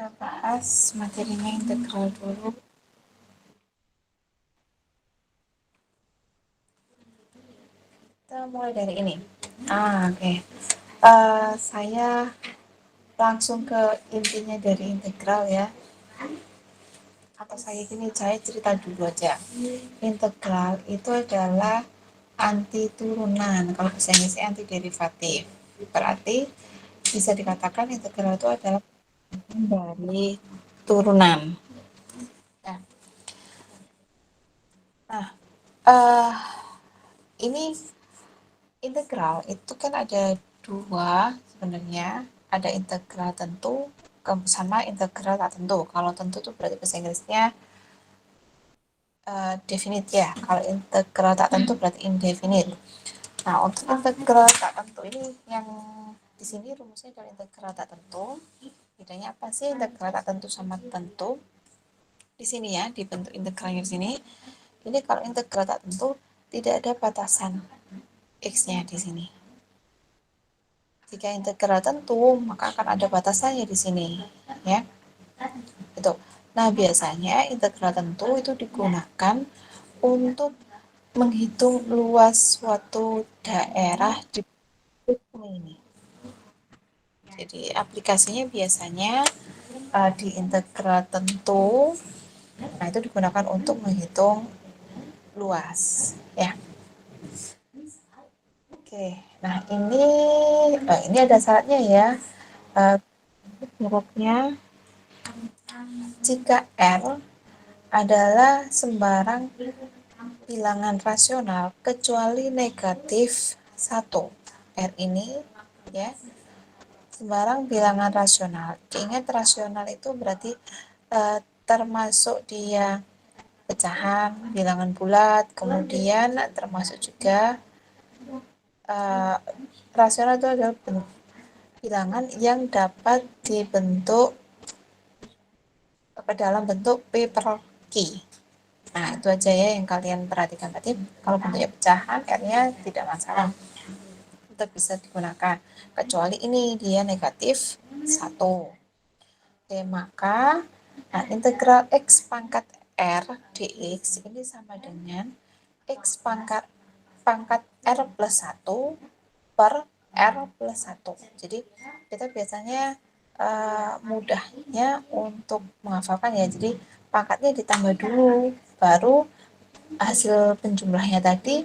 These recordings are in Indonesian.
Kita bahas materinya integral dulu. Kita mulai dari ini. Oke. Saya langsung ke intinya dari integral ya. Atau saya cerita dulu aja. Integral itu adalah anti turunan. Kalau bahasa Inggrisnya anti derivatif. Berarti bisa dikatakan integral itu adalah dari turunan. Nah, uh, ini integral itu kan ada dua sebenarnya, ada integral tentu sama integral tak tentu. Kalau tentu itu berarti bahasa Inggrisnya definite ya. Kalau integral tak tentu berarti indefinite. Nah, untuk integral tak tentu ini yang di sini rumusnya adalah integral tak tentu. Bedanya apa sih integral tak tentu sama tentu? Di sini ya, di bentuk integralnya di sini. Ini kalau integral tak tentu tidak ada batasan x-nya di sini. Jika integral tentu, maka akan ada batasannya di sini, ya. Itu. Nah, biasanya integral tentu itu digunakan untuk menghitung luas suatu daerah di ini. Jadi, aplikasinya biasanya di integral tentu, nah itu digunakan untuk menghitung luas, ya. Oke, nah ini ada syaratnya ya. Hurufnya jika R adalah sembarang bilangan rasional kecuali negatif 1. R ini ya sembarang bilangan rasional. Ingat rasional itu berarti termasuk dia pecahan, bilangan bulat, kemudian termasuk juga rasional itu adalah bilangan yang dapat dibentuk dalam bentuk P per Q. Nah, itu aja ya yang kalian perhatikan tadi. Kalau bentuknya pecahan, R-nya tidak masalah. Tetap bisa digunakan. Kecuali ini dia negatif 1. Oke, maka integral X pangkat R dx ini sama dengan X pangkat R plus 1 per R plus 1. Jadi, kita biasanya mudahnya untuk menghafalkan ya. Jadi, pangkatnya ditambah dulu, baru hasil penjumlahnya tadi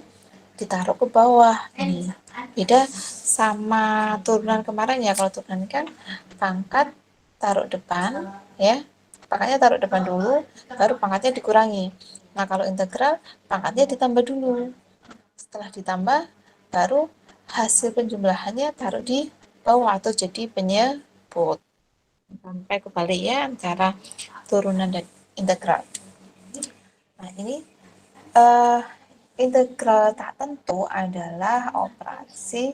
ditaruh ke bawah. Ini beda sama turunan kemarin ya. Kalau turunan kan pangkat taruh depan ya, pangkatnya taruh depan dulu, baru pangkatnya dikurangi. Nah, kalau integral pangkatnya ditambah dulu, setelah ditambah baru hasil penjumlahannya taruh di bawah atau jadi penyebut. Sampai kebalik ya antara turunan dan integral. Nah, ini integral tak tentu adalah operasi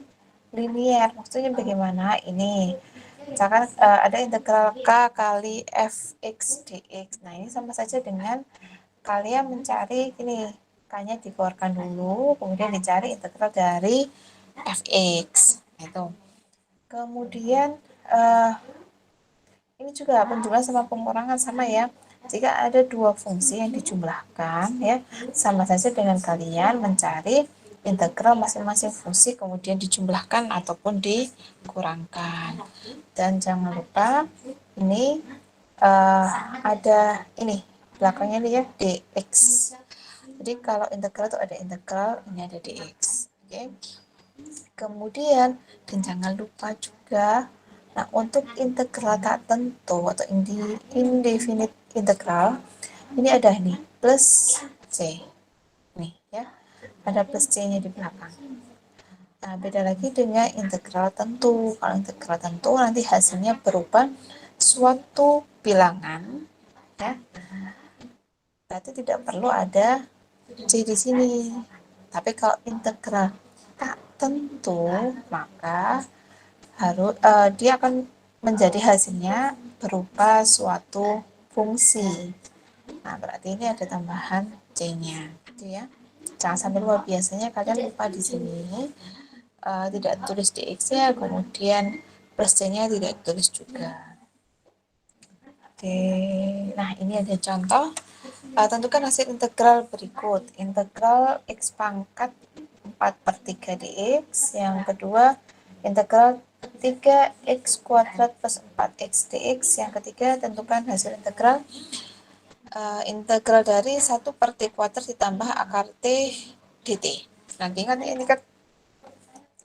linier. Maksudnya bagaimana? Ini misalkan ada integral K kali fx dx. Nah, ini sama saja dengan kalian mencari ini, K-nya dikeluarkan dulu, kemudian dicari integral dari fx. Itu. Kemudian ini juga penjumlahan sama pengurangan sama ya. Jika ada dua fungsi yang dijumlahkan ya, sama saja dengan kalian mencari integral masing-masing fungsi kemudian dijumlahkan ataupun dikurangkan. Dan jangan lupa ini ada ini belakangnya nih ya dx. Jadi kalau integral itu ada integral, ini ada dx. Oke. Kemudian dan jangan lupa juga, nah untuk integral tak tentu atau indefinite integral ini ada nih plus c nih ya, ada plus c-nya di belakang. Nah, beda lagi dengan integral tentu. Kalau integral tentu nanti hasilnya berupa suatu bilangan ya, berarti tidak perlu ada c di sini. Tapi kalau integral tak tentu maka harus dia akan menjadi hasilnya berupa suatu fungsi. Nah, berarti ini ada tambahan c-nya, gitu ya. Jangan sampai lupa, biasanya kalian lupa di sini tidak tulis dx-nya, kemudian plus c-nya tidak tulis juga. Nah, ini ada contoh. Tentukan hasil integral berikut. Integral X pangkat 4 per 3 dx. Yang kedua, integral 3x kuadrat plus 4x dx. Yang ketiga, tentukan hasil integral dari 1 per t kuadrat ditambah akar t dt. Nanti kan ini kan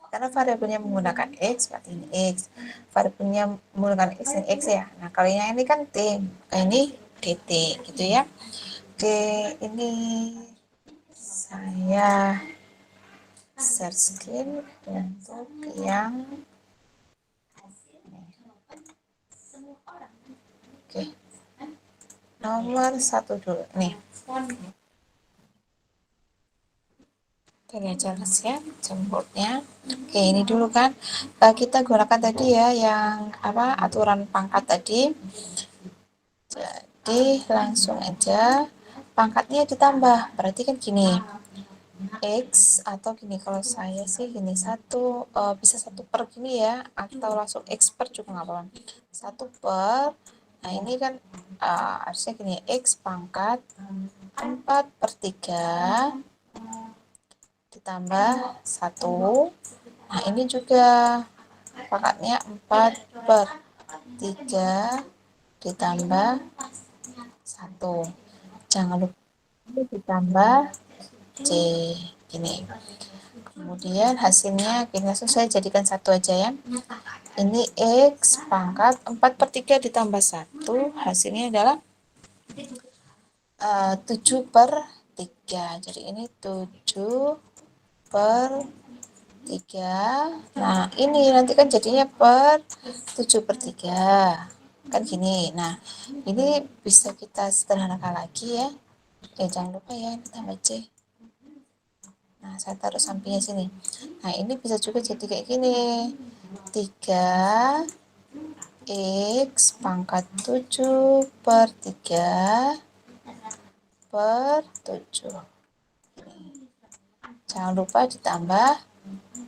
karena variabelnya menggunakan x, berarti ini x. Variabelnya menggunakan x, ini x ya. Nah, kalau yang ini kan t, ini dt gitu ya. Oke, ini saya share screen untuk yang oke, nomor 1 dulu nih. Kita lihat jelas ya jemputnya. Oke, ini dulu kan kita gunakan tadi ya yang aturan pangkat tadi. Jadi langsung aja pangkatnya ditambah, berarti kan gini x atau gini, kalau saya sih gini bisa 1 per gini ya, atau langsung x per juga nggak apa-apa, 1 per, nah ini kan harusnya gini, x pangkat 4 per 3 ditambah 1. Nah ini juga pangkatnya 4 per 3 ditambah 1, jangan lupa ditambah C ini. Kemudian hasilnya gini, langsung saya jadikan 1 aja ya. Ini X pangkat 4 per 3 ditambah 1, hasilnya adalah 7 per 3. Jadi ini 7 per 3. Nah ini nanti kan jadinya per 7 per 3 kan gini. Nah ini bisa kita sederhanakan lagi ya. Jangan lupa ya ditambah C. Nah saya taruh sampingnya sini. Nah ini bisa juga jadi kayak gini, 3 X pangkat 7 per 3 per 7. Jangan lupa ditambah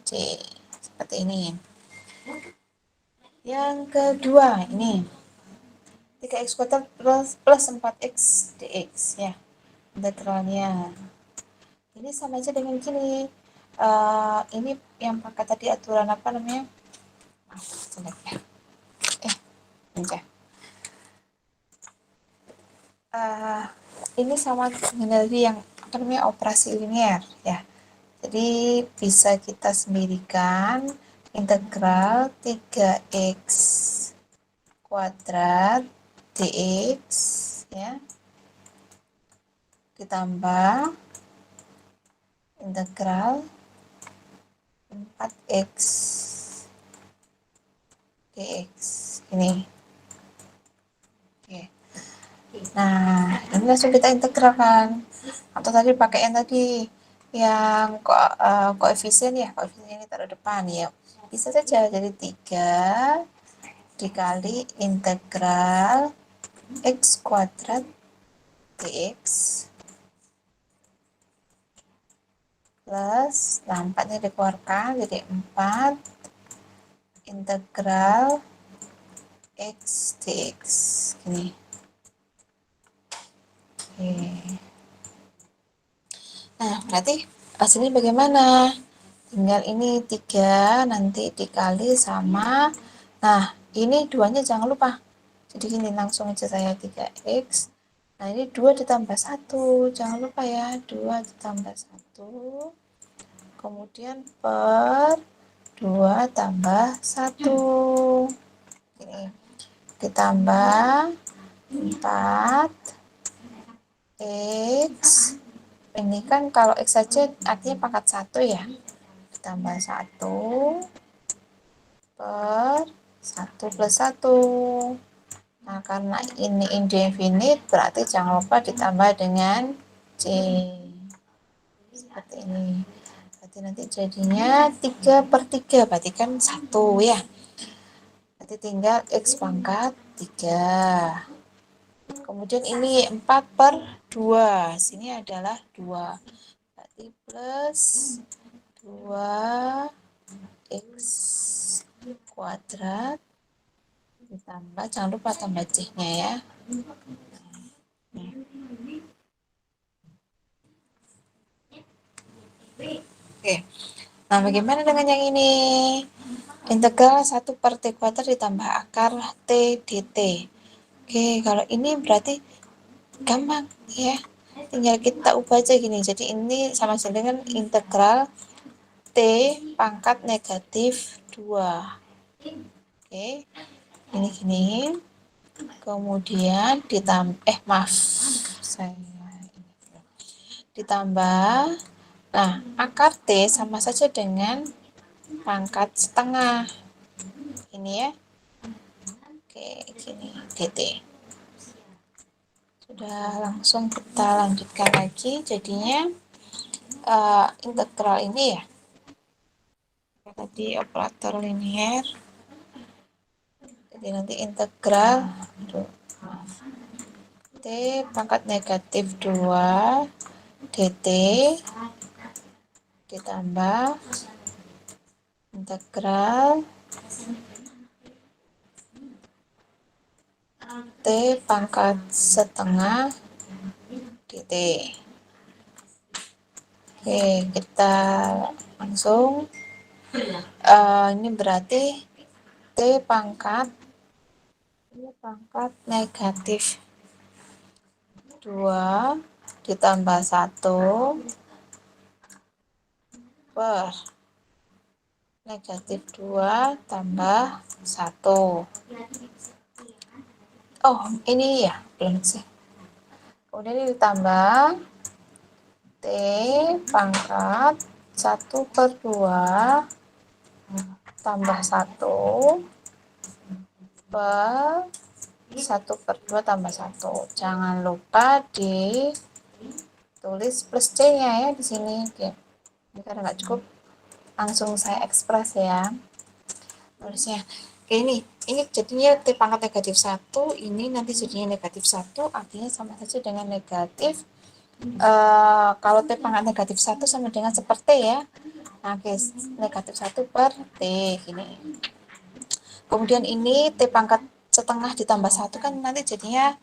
C seperti ini. Yang kedua ini 3x kuadrat plus 4x dx ya, integralnya ini sama aja dengan gini. Ini yang pakai tadi aturan apa namanya, ini sama dengan yang apa namanya, operasi linear ya. Jadi bisa kita sendirikan integral 3x kuadrat dx ya, ditambah integral 4x dx ini. Oke. Nah, ini langsung kita integralkan. Atau tadi pakai yang tadi yang koefisien ya, koefisien ini taruh depan ya. Bisa saja jadi 3 dikali integral x kuadrat dx plus, nah 4-nya dikeluarkan jadi 4 integral x dx gini. Oke. Nah berarti hasilnya bagaimana, tinggal ini 3 nanti dikali sama, nah ini 2-nya jangan lupa, jadi gini langsung aja saya 3x, nah ini 2 ditambah 1, jangan lupa ya, 2 ditambah 1 kemudian per 2 tambah 1 ini, ditambah 4 x, ini kan kalau x saja artinya pangkat 1 ya, ditambah 1 per 1 plus 1. Nah karena ini indefinite berarti jangan lupa ditambah dengan C seperti ini. Berarti nanti jadinya 3 per 3, berarti kan 1 ya. Berarti tinggal X pangkat 3. Kemudian ini 4 per 2, sini adalah 2. Berarti plus 2 X kuadrat ditambah, jangan lupa tambah C-nya ya. Oke, nah bagaimana dengan yang ini? Integral 1 per T kuadrat ditambah akar T dt. Oke, kalau ini berarti gampang ya, tinggal kita ubah aja gini. Jadi ini sama saja dengan integral T pangkat negatif 2. Oke, ini gini. Kemudian ditambah, maaf, saya ditambah. Nah, akar T sama saja dengan pangkat setengah. Ini ya. Oke, gini, dt. Sudah, langsung kita lanjutkan lagi. Jadinya integral ini ya. Tadi operator linier. Jadi nanti integral T pangkat negatif 2 dt ditambah integral T pangkat setengah dt. Oke, kita langsung ini berarti T pangkat negatif 2 ditambah 1 per negatif 2 tambah 1. Oh, ini ya, belum sih. Kemudian ini ditambah T pangkat 1 per 2 tambah 1 per 1 per 2 tambah 1. Jangan lupa ditulis plus C-nya ya di sini. Oke. Karena nggak cukup, langsung saya ekspres ya. Tulisnya. Oke, ini jadinya T pangkat negatif 1, ini nanti jadinya negatif 1, artinya sama saja dengan negatif. Kalau T pangkat negatif 1 sama dengan seperti ya. Nah, guys, negatif 1 per T, gini. Kemudian ini T pangkat setengah ditambah 1 kan nanti jadinya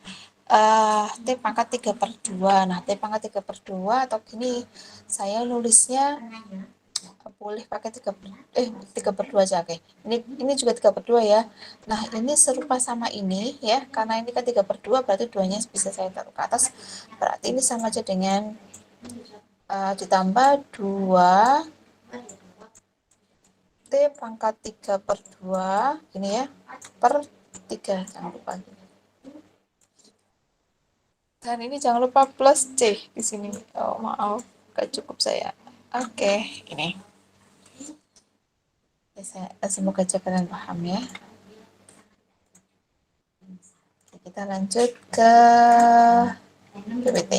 T pangkat 3 per 2. Nah, T pangkat 3 per 2 atau gini, saya nulisnya boleh pakai 3 per 2 aja, oke. Ini juga 3 per 2 ya. Nah, ini serupa sama ini ya, karena ini kan 3 per 2, berarti 2-nya bisa saya taruh ke atas. Berarti ini sama aja dengan ditambah 2 T pangkat 3 per 2, ini ya, per 3, jangan lupa. Dan ini jangan lupa plus C di sini. Oh, maaf, gak cukup saya. Oke, ini. Semoga kalian paham ya. Kita lanjut ke PPT.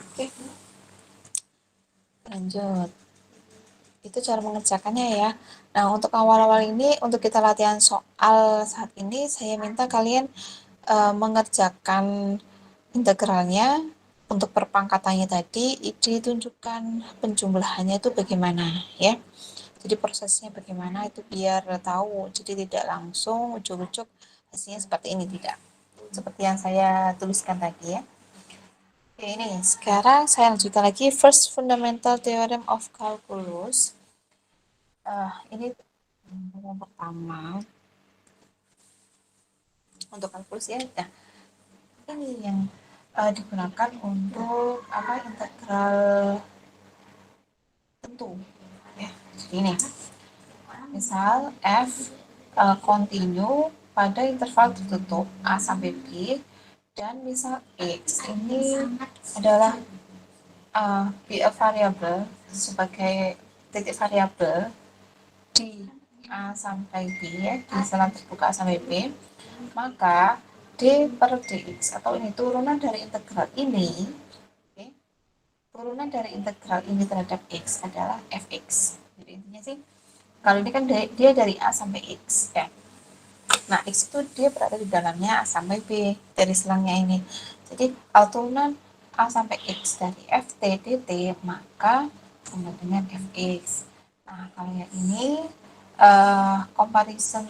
Oke. Lanjut. Itu cara mengerjakannya ya. Nah, untuk awal-awal ini, untuk kita latihan soal saat ini, saya minta kalian mengerjakan integralnya. Untuk perpangkatannya tadi, ditunjukkan penjumlahannya itu bagaimana ya. Jadi prosesnya bagaimana itu biar tahu. Jadi tidak langsung ujuk-ujuk hasilnya seperti ini, tidak. Seperti yang saya tuliskan tadi ya. Oke, ini sekarang saya lanjutkan lagi first fundamental theorem of calculus. Ini yang pertama untuk kalkulus ya. Nah, ini yang digunakan untuk integral tentu ya. Jadi ini misal f continue pada interval tertutup a sampai b, dan misal x ini adalah be a variable sebagai titik variabel di A sampai B ya, di selang terbuka A sampai B, maka D per dx atau ini turunan dari integral ini, okay, turunan dari integral ini terhadap x adalah fx. Jadi intinya sih, kalau ini kan dia dari A sampai x ya. Nah, x itu dia berada di dalamnya A sampai B dari selangnya ini. Jadi kalau turunan A sampai x dari ft dt, maka sama dengan fx. Nah, kalau yang ini comparison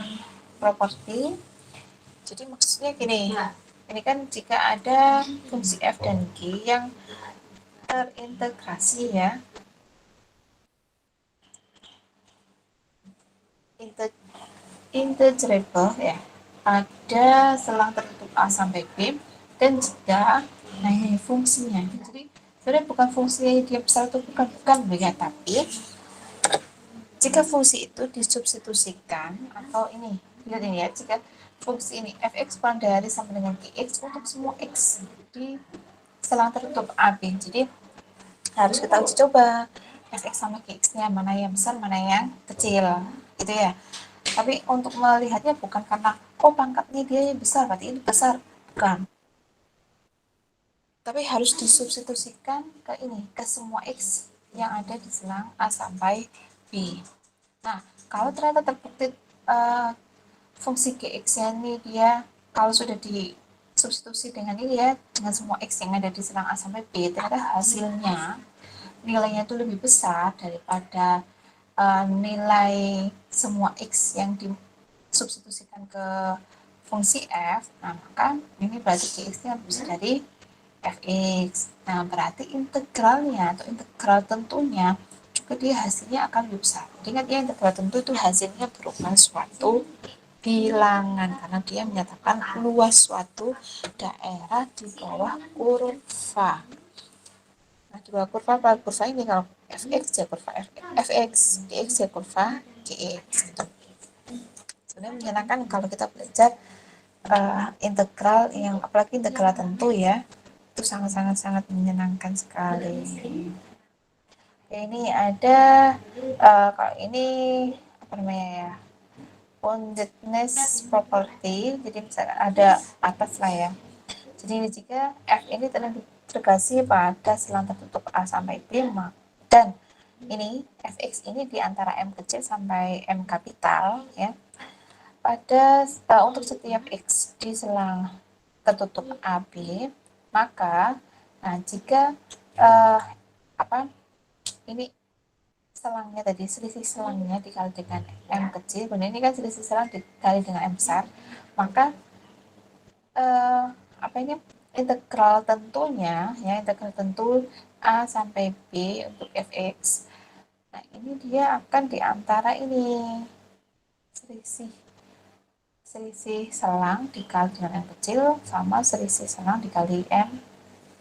property. Jadi maksudnya gini, ini kan jika ada fungsi f dan g yang terintegrasi ya, integrable ya, ada selang tertutup A sampai B, dan jika, nah ini fungsinya, jadi sebenarnya bukan fungsinya dia besar atau bukan ya, tapi jika fungsi itu disubstitusikan, atau ini, lihat ini ya, jika fungsi ini fx kurang dari sama dengan gx untuk semua x di selang tertutup AB, jadi harus kita uji coba fx sama gx-nya mana yang besar, mana yang kecil, gitu ya. Tapi untuk melihatnya bukan karena pangkatnya dia yang besar berarti ini besar, bukan, tapi harus disubstitusikan ke ini, ke semua x yang ada di selang A sampai B. Nah, kalau ternyata terbukti uh, fungsi gx-nya ini dia kalau sudah disubstitusi dengan ini ya, dengan semua x yang ada di selang A sampai B, ternyata hasilnya nilainya itu lebih besar daripada nilai semua x yang disubstitusikan ke fungsi f. Nah, maka ini berarti gx-nya bisa dari fx. Nah, berarti integralnya atau integral tentunya juga dia hasilnya akan lebih besar. Ingat ya, integral tentu itu hasilnya berupa suatu bilangan karena dia menyatakan luas suatu daerah di bawah kurva. Nah, di bawah kurva apa? Kurva ini kalau fx ya kurva fx, dx ya kurva gx gitu. Sebenarnya menyenangkan kalau kita belajar integral yang apalagi integral tentu ya, itu sangat menyenangkan sekali. Ini ada kalau ini apa namanya ya, boundedness property, jadi misalnya ada atas lah ya, jadi jika f ini terintegrasi pada selang tertutup A sampai B, dan ini fx ini di antara m kecil sampai m kapital ya, pada untuk setiap x di selang tertutup AB, maka nah jika apa ini selangnya tadi, selisih selangnya dikali dengan m kecil, benar ini kan selisih selang dikali dengan m besar, maka apa ini integral tentunya ya, integral tentu A sampai B untuk fx, nah ini dia akan diantara ini selisih selang dikali dengan m kecil sama selisih selang dikali m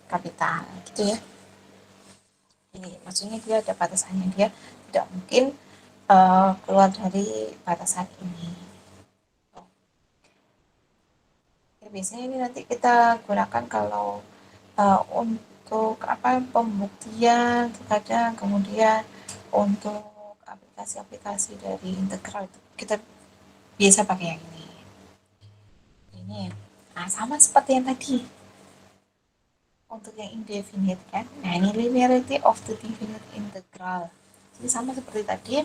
kapital gitu ya. Ini maksudnya dia ada batasannya, dia tidak mungkin keluar dari batasan ini. Ya, biasanya ini nanti kita gunakan kalau untuk apa pembuktian terkadang, kemudian untuk aplikasi-aplikasi dari integral itu kita biasa pakai yang ini. Nah, sama seperti yang tadi untuk yang indefinite kan, nah ini linearity of the definite integral, jadi sama seperti tadi.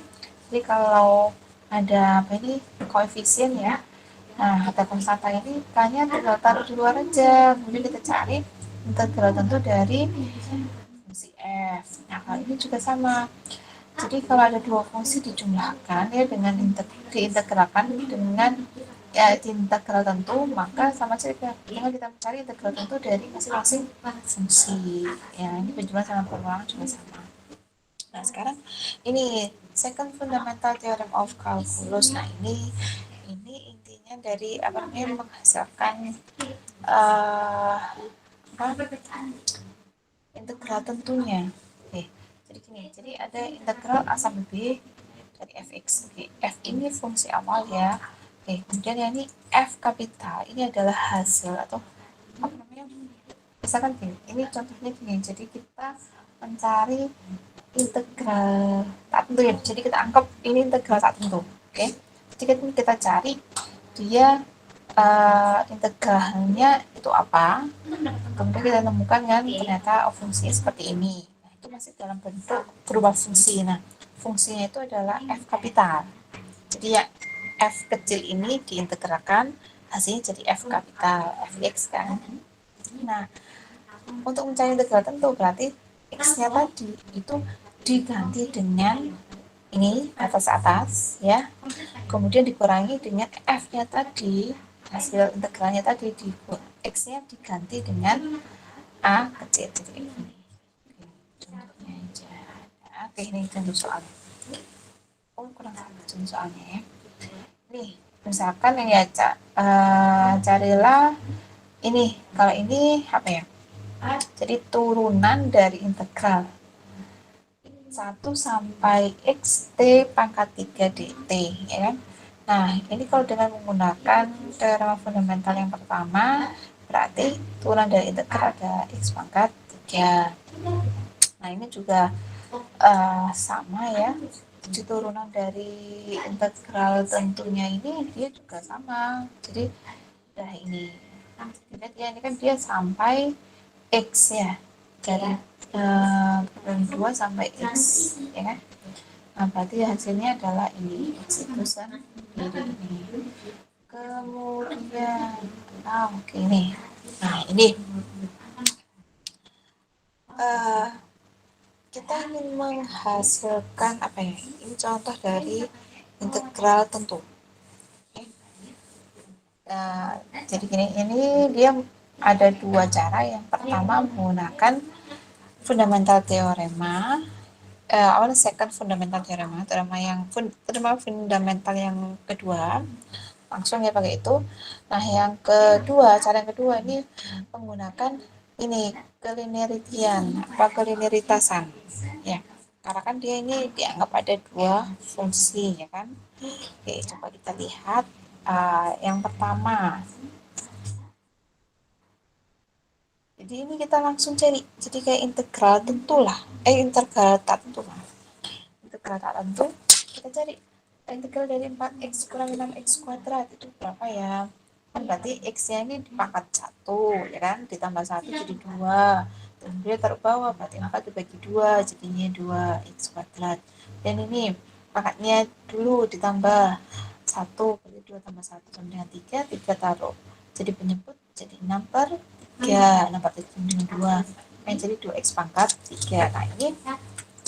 Jadi kalau ada apa ini koefisien ya, nah kata konstanta ini hanya tinggal taruh di luar aja, kemudian kita cari integral tentu dari fungsi f. Nah kalau ini juga sama, jadi kalau ada dua fungsi dijumlahkan ya dengan diintegralkan dengan ya integral tentu, maka sama saja dengan kita mencari integral tentu dari masing-masing fungsi ya. Ini penjumlahan sama pengulangan juga sama. Nah sekarang ini second fundamental theorem of calculus. Nah ini intinya dari apa namanya menghasilkan integral tentunya. Oke, jadi gini, jadi ada integral A sampai B dari fx. Oke, f ini fungsi awal ya. Oke, kemudian yang ini f kapital, ini adalah hasil atau apa namanya, misalkan gini, ini contohnya gini, jadi kita mencari integral tak tentu ya, jadi kita anggap ini integral tak tentu. Oke, jadi kita cari dia integralnya itu apa, kemudian kita temukan kan ternyata fungsinya seperti ini. Nah, itu masih dalam bentuk berubah fungsi. Nah, fungsinya itu adalah f kapital, jadi ya f kecil ini diintegralkan, hasilnya jadi f kapital, fx kan. Nah, untuk mencari integral tentu berarti x-nya tadi itu diganti dengan ini atas ya, kemudian dikurangi dengan f-nya tadi, hasil integralnya tadi, x-nya diganti dengan a kecil. Jadi ini contohnya aja. Oke, ini contoh soal. Oh, kurang satu contoh soalnya ya. Nih, misalkan ini ya, carilah ini. Kalau ini apa ya? Jadi turunan dari integral 1 sampai x t pangkat 3 dt, ya kan? Nah, ini kalau dengan menggunakan teorema fundamental yang pertama, berarti turunan dari integral ada x pangkat 3. Nah, ini juga sama ya. Jadi turunan dari integral tentunya ini dia juga sama. Jadi udah ini. Lihat ya, ini kan dia sampai x ya. Dari 2 sampai x, ya kan? Nah, berarti hasilnya adalah ini x itu sendiri ini. Kemudian, oke nih. Nah, ini uh, kita ingin menghasilkan apa ya? Ini contoh dari integral tentu. Nah, jadi gini, ini dia ada dua cara. Yang pertama menggunakan fundamental teorema, awalnya second fundamental teorema fundamental yang kedua, langsung ya pakai itu. Nah, yang kedua, cara yang kedua ini menggunakan ini kelinearitian, apa kelinearitasan ya, karena kan dia ini dianggap ada dua fungsi ya kan. Oke, coba kita lihat yang pertama. Jadi ini kita langsung cari, jadi kayak integral tentu lah, integral tak tentu lah, integral tak tentu. Kita cari integral dari 4x kurang 6x kuadrat itu berapa ya? Kan berarti x-nya ini dipangkat 1 ya kan, ditambah 1 jadi 2, kemudian taruh bawah, berarti 4 dibagi 2 jadinya 2x kuadrat. Dan ini pangkatnya dulu ditambah 1, berarti 2 tambah 1 sama dengan 3, 3 taruh jadi penyebut, jadi 6 per 3, 6 per 3 sama dengan 2, jadi 2x pangkat 3. Nah, ini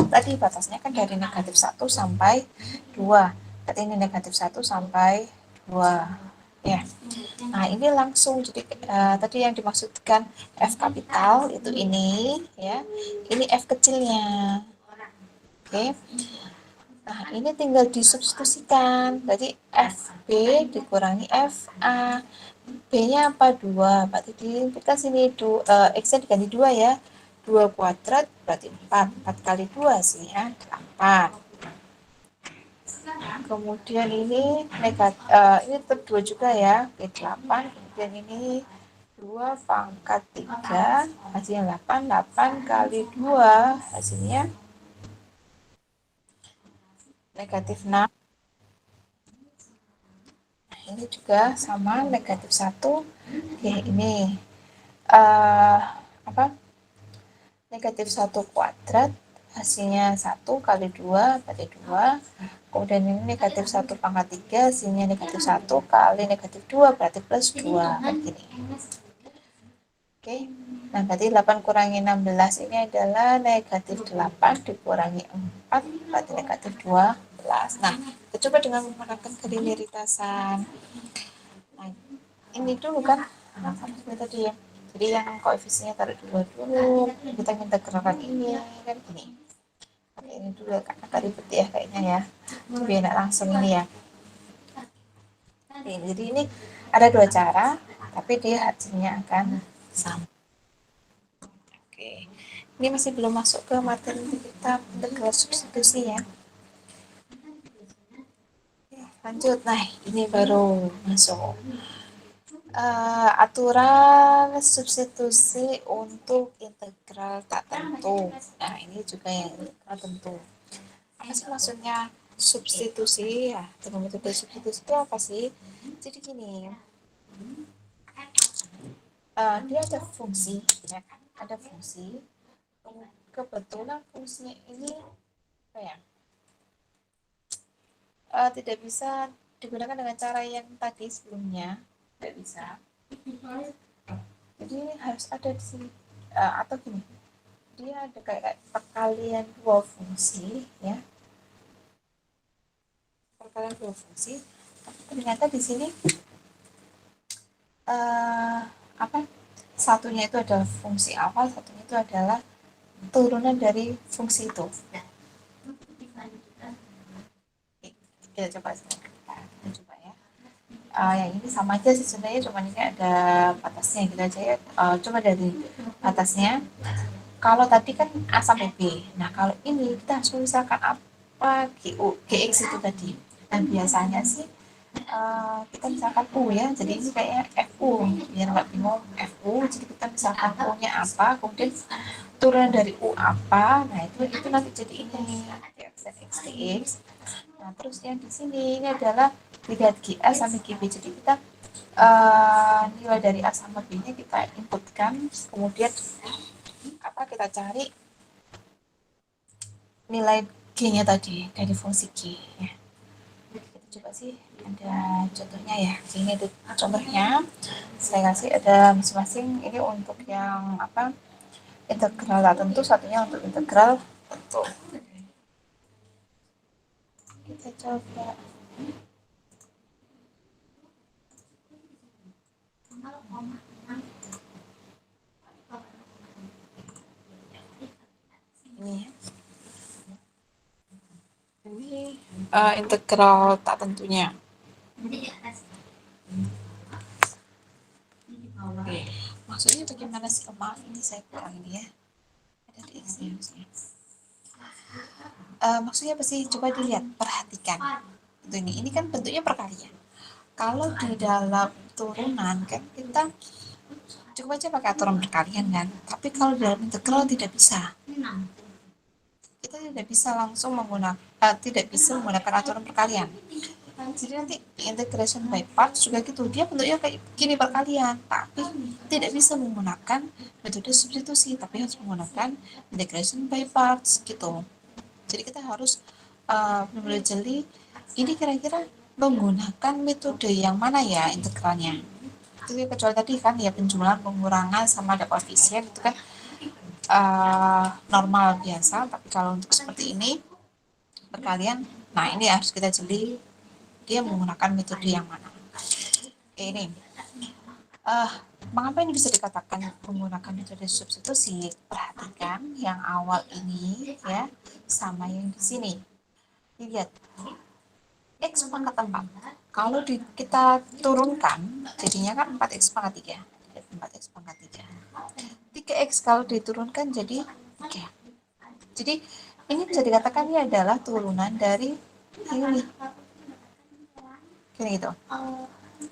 tadi batasnya kan dari negatif 1 sampai 2. Berarti ini negatif 1 sampai 2. Ya. Nah, ini langsung jadi tadi yang dimaksudkan F kapital itu ini ya. Ini F kecilnya. Oke. Nah, ini tinggal disubstitusikan. Jadi FB dikurangi FA. B-nya apa? 2. Berarti kita sini X-nya diganti 2 ya. 2 kuadrat berarti 4. 4 kali 2 sih ya, 8. Kemudian ini ini tetap 2 juga ya. Oke, 8. Kemudian ini 2 pangkat 3 hasilnya 8. 8 kali 2 hasilnya negatif 6. Nah, ini juga sama negatif 1. Oke, ini apa? Negatif 1 kuadrat hasilnya 1 kali 2 berarti 2. Kemudian ini negatif 1 pangkat 3 hasilnya negatif 1 kali negatif 2 berarti plus 2. Begini. Oke. Nah, berarti 8 kurangi 16 ini adalah negatif 8 dikurangi 4 berarti negatif 12. Nah, kita coba dengan menggunakan kelinearitasan. Nah, ini dulu kan sama seperti tadi ya. Jadi yang koefisiennya taruh dulu, kita minta gerakan ini kan gini. Pakai ini dulu karena agak ribet ya kayaknya ya. Biar enak langsung ini ya. Jadi ini ada dua cara, tapi dia hasilnya akan sama. Oke, ini masih belum masuk ke materi kita integral substitusi ya. Oke, lanjut. Nah, ini baru masuk. Aturan substitusi untuk integral tak tentu. Nah, ini juga yang integral tentu. Apa sih maksudnya substitusi ya? Dalam metode substitusi itu apa sih? Jadi gini, dia ada fungsi, ya kan? Ada fungsi. Kebetulan fungsinya ini apa ya? Tidak bisa digunakan dengan cara yang tadi sebelumnya, tidak bisa. Jadi harus ada di sini atau gini, dia ada kayak perkalian dua fungsi ya. adalah dua fungsi, tapi ternyata di sini apa satunya itu adalah fungsi awal, satunya itu adalah turunan dari fungsi itu. Kita coba ya. Yang ini sama aja sih sebenarnya, cuma ini ada batasnya gitu aja ya. Coba dari atasnya. Kalau tadi kan A sampai B. Nah, kalau ini kita harus memisahkan apa GX itu tadi. Dan biasanya sih kita misalkan U ya, jadi ini kayaknya FU, biar nggak bingung FU, jadi kita misalkan U-nya apa, kemudian turunan dari U apa, nah itu nanti jadi ini X dan XTX. Nah terus yang di sini ini adalah lihat GA sampai GB, jadi kita nilai dari A sama B nya kita inputkan, kemudian apa kita cari nilai G-nya tadi dari fungsi G ya. Kita coba sih ada contohnya ya, ini ada contohnya saya kasih, ada masing-masing ini untuk yang apa integral tak tentu, satunya untuk integral tentu. Kita coba ini integral tak tentunya. Oke. Maksudnya bagaimana sih? Oh, maaf ini saya kurang ini ya. Ada di X-nya maksudnya. Maksudnya apa sih? Coba dilihat, perhatikan. Ini kan bentuknya perkalian. Kalau di dalam turunan kan kita cukup aja pakai aturan perkalian kan. Tapi kalau dalam integral tidak bisa. Kita tidak bisa langsung menggunakan aturan perkalian. Jadi nanti integration by parts juga gitu, dia bentuknya kayak gini perkalian, tapi tidak bisa menggunakan metode substitusi, tapi harus menggunakan integration by parts gitu. Jadi kita harus benar-benar jeli ini kira-kira menggunakan metode yang mana ya integralnya. Itu ya, kecuali tadi kan ya penjumlahan, pengurangan sama ada koefisien itu kan normal biasa, tapi kalau untuk seperti ini perkalian, nah ini harus kita jeli dia menggunakan metode yang mana. Ini mengapa ini bisa dikatakan menggunakan metode substitusi? Perhatikan yang awal ini ya sama yang di sini. Lihat X pangkat 4. Kalau kita turunkan jadinya kan 4X pangkat 3. 4X pangkat 3. 3X kalau diturunkan jadi 3. Jadi ini bisa dikatakan ini adalah turunan dari ini. Kayak gitu.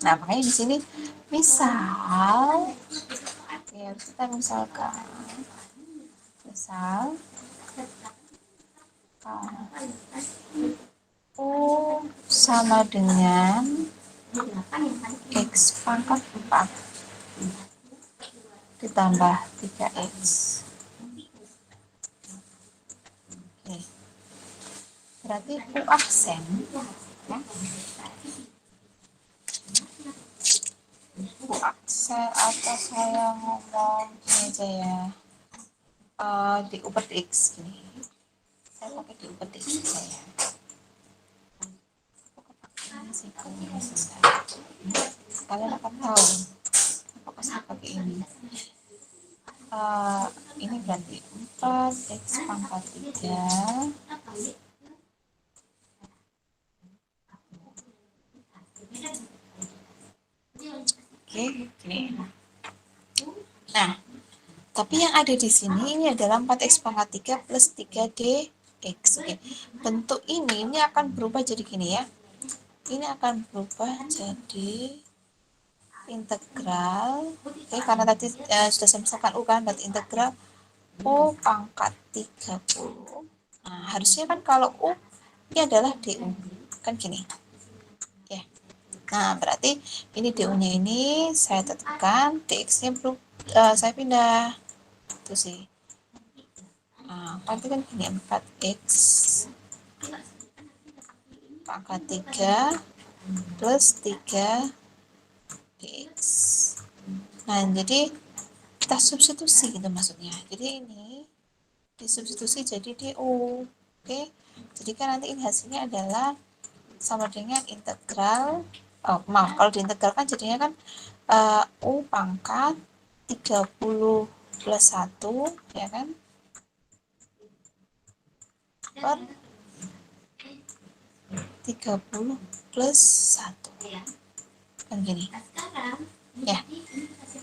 Nah, makanya di sini misal ya kita misal U sama dengan X pangkat 4 ditambah 3X. Oke. Berarti U aksen ya. U aksen atau saya ngomong gini aja ya. Di U per X gini. Saya pakai di U per X saya. Kalian akan tahu apakah saya pakai ini. Ini berarti 4X pangkat 3 oke, gini. Nah, tapi yang ada di sini ini adalah 4X pangkat 3 plus 3DX. Oke. Bentuk ini akan berubah jadi gini ya. Ini akan berubah jadi integral. Oke, karena tadi sudah saya misalkan U kan, berarti integral U pangkat 30. Nah, harusnya kan kalau U ini adalah DU. Kan gini. Ya. Nah, berarti ini DU-nya ini saya tetapkan, DX-nya saya pindah. Itu sih. Nah, berarti kan gini 4X pangkat 3 plus 3DX. Nah, jadi kita substitusi gitu maksudnya. Jadi ini disubstitusi jadi DU. Oke. Jadi kan nanti ini hasilnya adalah sama dengan integral, maaf, kalau diintegralkan jadinya kan U pangkat 30 plus 1, ya kan, per 30 plus 1, kan gini ya,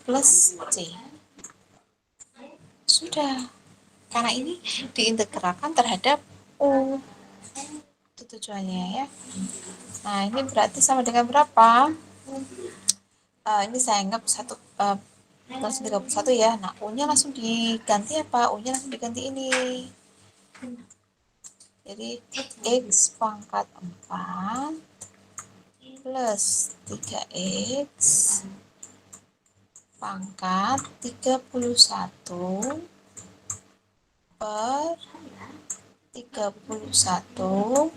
plus C. Sudah, karena ini diintegralkan terhadap U, itu tujuannya ya. Nah, ini berarti sama dengan berapa? Ini saya anggap langsung 31 ya. Nah, U-nya langsung diganti apa? U-nya langsung diganti ini. Jadi, X pangkat 4 plus 3X pangkat 31 per 31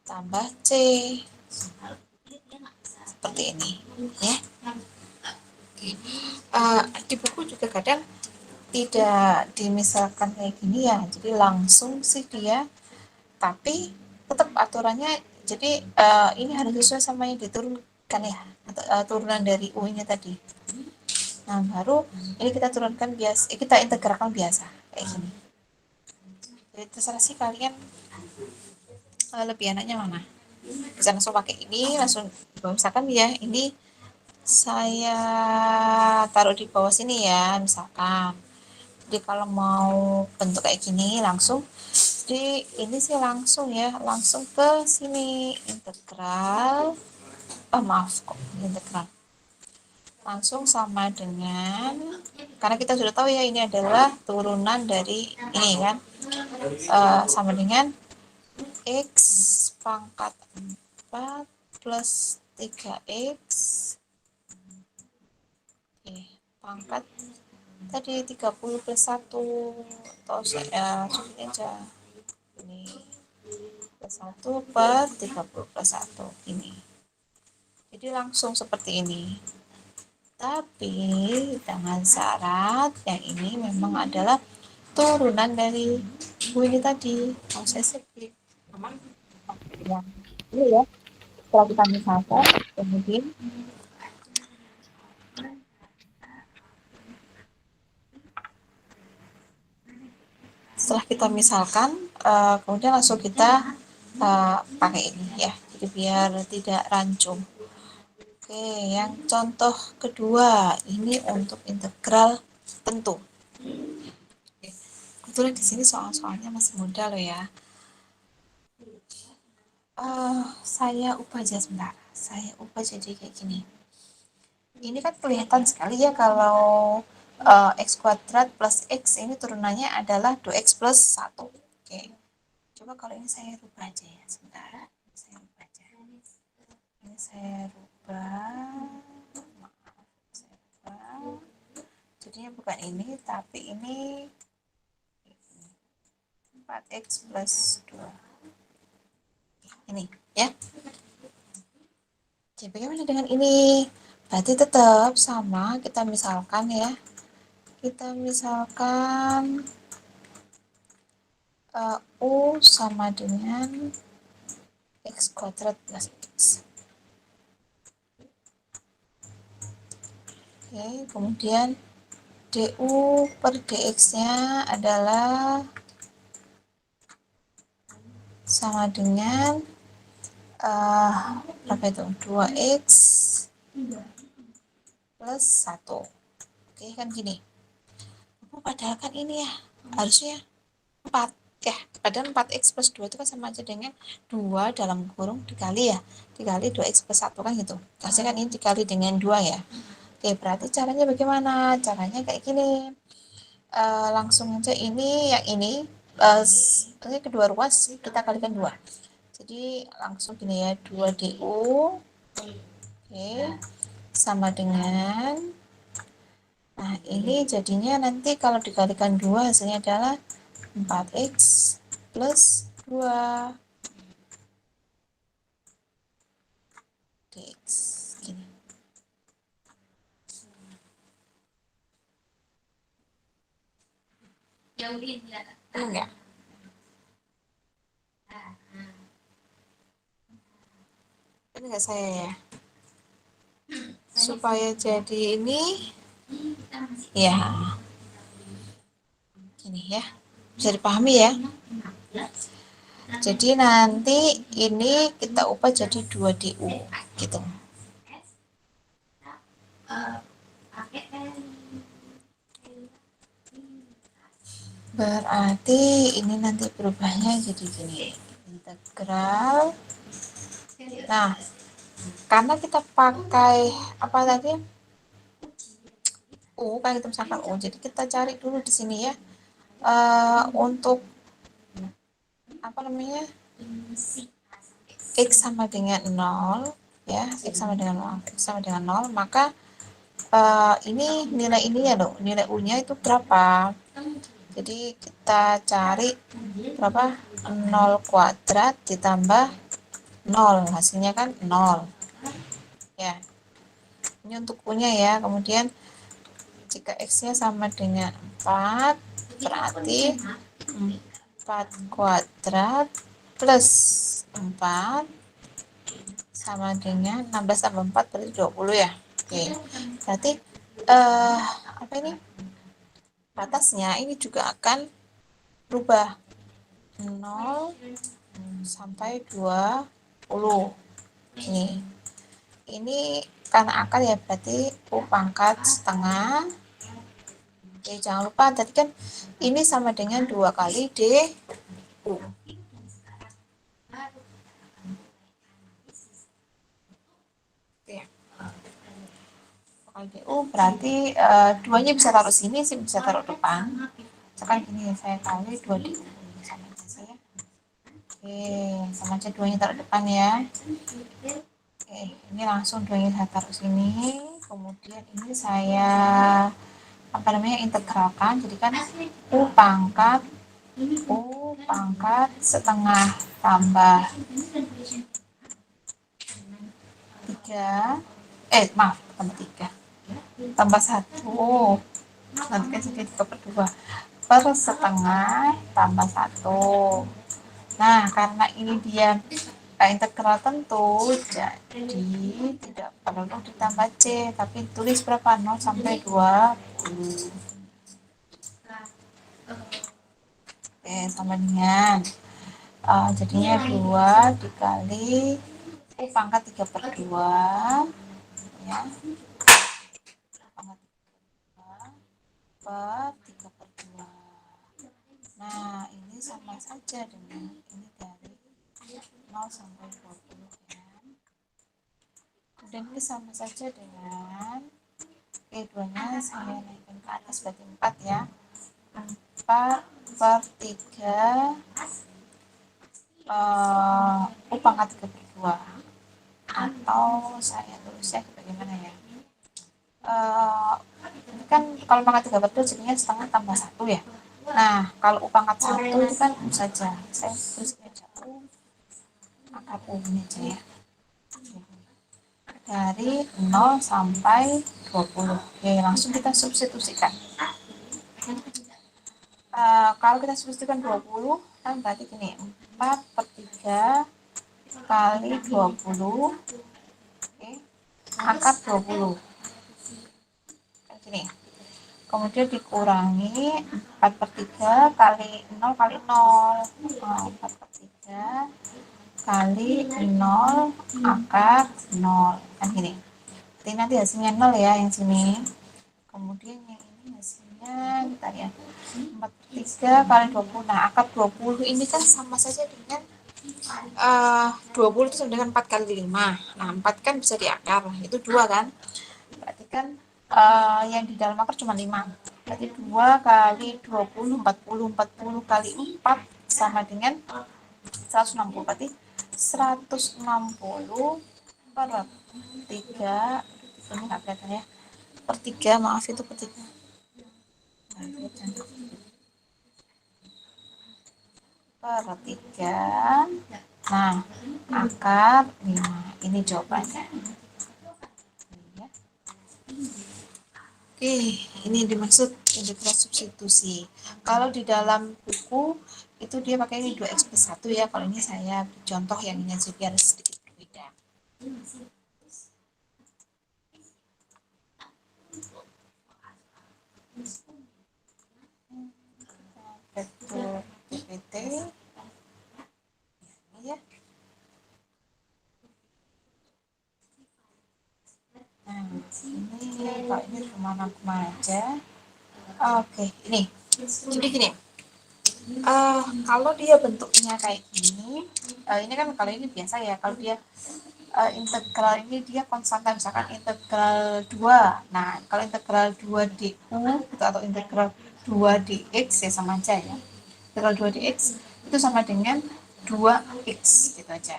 tambah C. Seperti ini ya. Di buku juga kadang tidak dimisalkan kayak gini ya, jadi langsung sih dia, tapi tetap aturannya, jadi ini harus sesuai sama yang diturunkan ya, atau turunan dari U nya tadi. Nah, baru ini kita turunkan biasa, kita integralkan biasa kayak gini. Jadi terserah sih kalian lebih enaknya mana. Bisa langsung pakai ini, langsung misalkan ya, ini saya taruh di bawah sini ya, misalkan. Jadi kalau mau bentuk kayak gini langsung di ini sih langsung ya, langsung ke sini integral, maaf kok integral, langsung sama dengan, karena kita sudah tahu ya ini adalah turunan dari ini kan, sama dengan X pangkat 4 plus 3X pangkat tadi 30 plus 1, atau saya sudah aja ini plus 1 per 30 plus 1 ini. Jadi langsung seperti ini. Tapi dengan syarat yang ini memang adalah turunan dari Bu ini tadi. Kalau saya skip. Ya. Ini ya. Setelah kita misalkan, kemudian setelah kita misalkan, kemudian langsung kita pakai ini ya. Jadi biar tidak rancu. Oke, yang contoh kedua ini untuk integral tentu. Kebetulan di sini soal-soalnya masih mudah loh ya. Saya ubah aja sebentar. Saya ubah jadi kayak gini. Ini kan kelihatan sekali ya kalau x kuadrat plus x ini turunannya adalah 2x plus 1. Oke. Coba kalau ini saya rubah aja ya sebentar. Saya rubah aja. Ini saya rubah. Jadinya bukan ini, tapi ini 4x plus 2. Ini ya. Oke, bagaimana dengan ini? Berarti tetap sama, kita misalkan ya. Kita misalkan U sama dengan x kuadrat plus x. Oke, kemudian du per dx-nya adalah sama dengan berapa itu? 2x plus 1. Oke, kan gini. Padahal kan ini ya, harusnya 4 ya, padahal 4x plus 2 itu kan sama aja dengan 2 dalam kurung dikali ya, dikali 2x plus 1 kan gitu. Hasilnya kan ini dikali dengan 2 ya. Oke, berarti caranya bagaimana? Caranya kayak gini. Langsung aja ini, yang ini kedua ruas kita kalikan 2. Jadi langsung gini ya, 2 du. Oke, sama dengan, nah ini jadinya nanti kalau dikalikan 2 hasilnya adalah 4x plus 2 dx gini. Enggak. ini nggak saya ya, supaya jadi ini ya, ini ya, bisa dipahami ya. Jadi nanti ini kita ubah jadi 2DU gitu. Berarti ini nanti berubahnya jadi gini, integral. Nah, karena kita pakai apa tadi? Kan kita misalkan jadi kita cari dulu di sini ya. Untuk apa namanya? X sama dengan 0 ya, X sama dengan 0, maka ini nilai ininya loh, nilai U-nya itu berapa? Jadi kita cari berapa? 0 kuadrat ditambah 0, hasilnya kan 0 ya. Ini untuk U-nya ya. Kemudian jika X-nya sama dengan 4, berarti 4 kuadrat plus 4 sama dengan 16 tambah 4 berarti 20 ya. Oke. Berarti apa ini? Batasnya ini juga akan berubah 0 sampai 20. Ini karena akar ya, berarti U pangkat setengah. Oke, jangan lupa tadi kan ini sama dengan 2 kali DU. Oke. DU berarti duanya bisa taruh sini, sih bisa taruh depan. Misalkan gini, saya kali 2 DU. Sama aja ya. Oke, sama aja duanya taruh depan ya. Oke, ini langsung duanya saya taruh sini. Kemudian ini saya apa namanya, integralkan, jadi kan U pangkat setengah tambah 3 maaf tambah 3 tambah 1, nanti kan jadi 3/2 per setengah tambah 1. Nah, karena ini dia integral tentu, jadi tidak perlu ditambah C, tapi tulis berapa? 0 sampai 20. Oke, sama dengan jadinya 2 dikali U pangkat 3/2 ya, pangkat 3 per 3/2. Nah, ini sama saja dengan ini dari 0 sampai 20 kan. Kemudian ini sama saja dengan duanya saya naikkan ke atas berarti 4 ya. 4/3 U pangkat 3/2, atau saya tulisnya bagaimana ya, ini kan kalau pangkat 3/2 jadinya setengah tambah 1 ya. Nah, kalau U pangkat 1 itu kan U saja, saya tulisnya aja U, akar U ini aja ya, dari 0 sampai 20. Oke, langsung kita substitusikan. Kalau kita substitusikan 20 kan berarti gini, 4/3 kali 20, oke, akar 20 kan gini. Kemudian dikurangi 4/3 kali 0 kali 0, 4/3 kali 0 akar 0 kan gini. Jadi nanti hasilnya 0 ya yang sini. Kemudian yang ini hasilnya bentar ya, 4/3 kali 20. Nah, akar 20 ini kan sama saja dengan 20 itu sama dengan 4 kali 5. Nah, 4 kan bisa diakar, itu 2 kan. Berarti kan yang di dalam akar cuma 5. Berarti 2 kali 20, 40 kali 4 sama dengan 160. Berarti 160 per 3, ini nggak kelihatan ya, per 3, maaf itu per 3. Per 3. Nah, akar 5. Ini jawabannya. Oke, ini dimaksud integral substitusi. Kalau di dalam buku itu dia pakai 2x plus 1 ya. Kalau ini saya contoh yang ini biar sedikit berbeda. Vektor DPT ya. Nah, ini kalau ini kemana-kemana aja. Oke, ini. Jadi gini, kalau dia bentuknya kayak ini kan kalau ini biasa ya, kalau dia integral ini dia konstanta, misalkan integral 2. Nah, kalau integral 2 du gitu, atau integral 2 dx ya sama aja ya. Integral 2 dx itu sama dengan 2x gitu aja.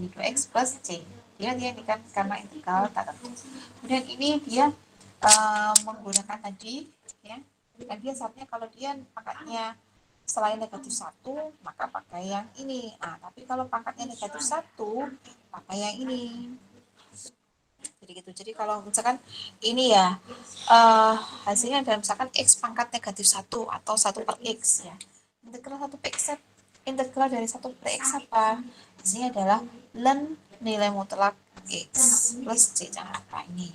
Ini 2x plus c. Dia ini kan karena integral tak tentu. Kemudian ini dia menggunakan tadi ya. Dan dia saatnya kalau dia pangkatnya selain negatif 1 maka pakai yang ini. Nah, tapi kalau pangkatnya negatif 1 pakai yang ini. Jadi gitu. Jadi kalau misalkan ini ya hasilnya adalah misalkan x pangkat negatif 1 atau 1 per x ya. Integral 1 per x, integral dari 1 per x apa? Hasilnya adalah ln nilai mutlak x plus c, jangan lupa ini.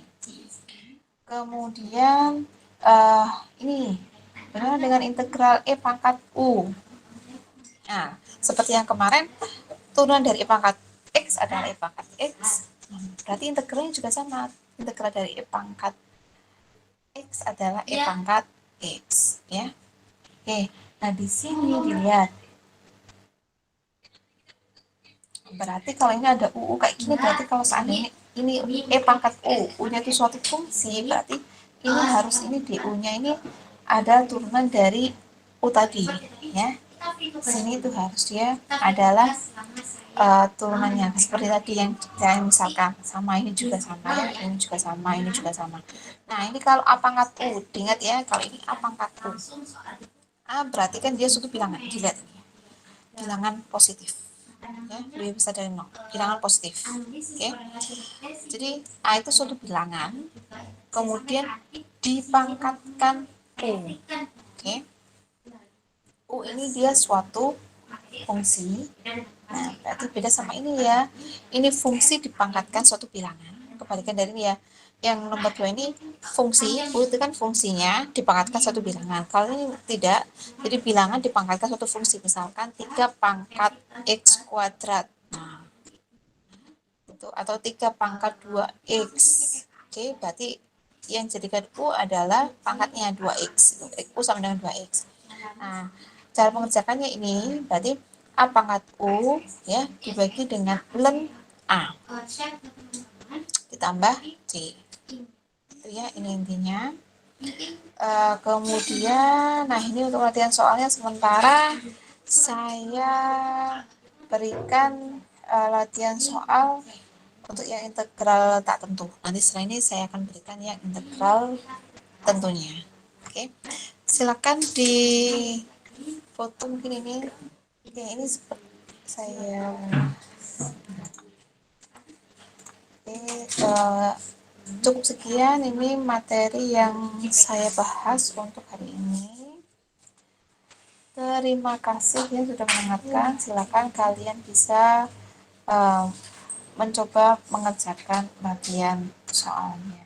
Kemudian ini bagaimana dengan integral e pangkat u? Nah, seperti yang kemarin, turunan dari e pangkat x adalah e pangkat x. Berarti integralnya juga sama. Integral dari e pangkat x adalah e pangkat x, ya. Oke, nah di sini dilihat. Berarti kalau ini ada uu kayak gini, berarti kalau seandainya ini e pangkat u-nya itu suatu fungsi, berarti ini harus ini du-nya ini ada turunan dari u tadi, ya. Sini itu harus dia adalah turunannya seperti tadi yang misalkan sama, ini juga sama ya, ini juga sama, ini juga sama. Nah, ini kalau a pangkat u, diingat ya, kalau ini a pangkat u, berarti kan dia suatu bilangan, dilihat ini, bilangan positif ya, lebih besar dari 0, bilangan positif. Oke, jadi a itu suatu bilangan kemudian dipangkatkan u. Oke, u ini dia suatu fungsi. Nah, berarti beda sama ini ya, ini fungsi dipangkatkan suatu bilangan, kebalikan dari ini ya. Yang nomor 2 ini fungsi, u itu kan fungsinya dipangkatkan suatu bilangan. Kalau ini tidak, jadi bilangan dipangkatkan suatu fungsi, misalkan 3 pangkat x kuadrat. Nah, itu atau 3 pangkat 2x. Oke, berarti yang jadikan u adalah pangkatnya 2x. U sama dengan 2x. Nah, cara mengerjakannya ini berarti a pangkat u ya dibagi dengan ln a ditambah c. Itu ya, ini intinya. Kemudian, nah ini untuk latihan soalnya sementara saya berikan latihan soal untuk yang integral tak tentu. Nanti setelah ini saya akan berikan yang integral tentunya. Oke, silakan di foto mungkin ini. Oke, ini seperti saya. Cukup sekian ini materi yang saya bahas untuk hari ini. Terima kasih yang sudah mendengarkan. Silakan kalian bisa mencoba mengerjakan latihan soalnya.